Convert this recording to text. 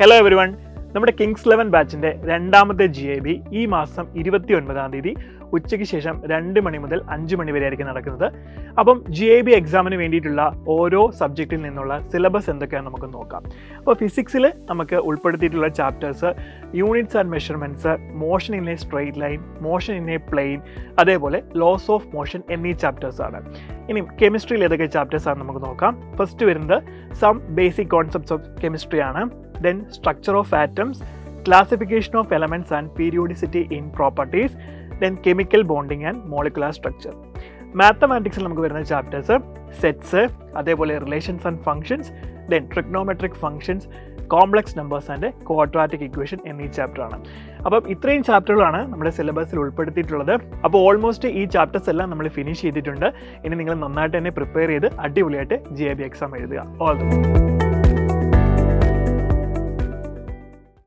Hello everyone, നമ്മുടെ Kings 11 ബാച്ചിൻ്റെ രണ്ടാമത്തെ GAB ഈ മാസം 29-ാം തീയതി ഉച്ചയ്ക്ക് ശേഷം 2 മണി മുതൽ 5 മണി വരെ ആയിരിക്കും നടക്കുന്നത്. അപ്പം GAB എക്സാമിന് വേണ്ടിയിട്ടുള്ള ഓരോ സബ്ജക്റ്റിൽ നിന്നുള്ള സിലബസ് എന്തൊക്കെയാണെന്ന് നമുക്ക് നോക്കാം. അപ്പോൾ ഫിസിക്സിൽ നമുക്ക് ഉൾപ്പെടുത്തിയിട്ടുള്ള chapters units and measurements, motion in a straight line, motion in a plane, അതേപോലെ ലോസ് ഓഫ് മോഷൻ എന്നീ ചാപ്റ്റേഴ്സാണ്. ഇനി കെമിസ്ട്രിയിൽ ഏതൊക്കെ ചാപ്റ്റേഴ്സാണ് നമുക്ക് നോക്കാം. ഫസ്റ്റ് വരുന്നത് some basic concepts of chemistry ആണ്. Then structure of atoms, classification of elements and periodicity in properties, then chemical bonding and molecular structure. മാത്തമാറ്റിക്സിൽ നമുക്ക് വരുന്ന ചാപ്റ്റേഴ്സ് സെറ്റ്സ്, അതേപോലെ relations and functions, then trigonometric functions, complex numbers and quadratic equation എന്നീ ചാപ്റ്ററാണ്. അപ്പം ഇത്രയും ചാപ്റ്ററുകളാണ് നമ്മുടെ സിലബസിൽ ഉൾപ്പെടുത്തിയിട്ടുള്ളത്. അപ്പോൾ ഓൾമോസ്റ്റ് ഈ ചാപ്റ്റേഴ്സ് എല്ലാം നമ്മൾ ഫിനിഷ് ചെയ്തിട്ടുണ്ട്. ഇനി നിങ്ങൾ നന്നായിട്ട് തന്നെ പ്രിപ്പയർ ചെയ്ത് അടിപൊളിയായിട്ട് GAB എക്സാം എഴുതുക. All the best.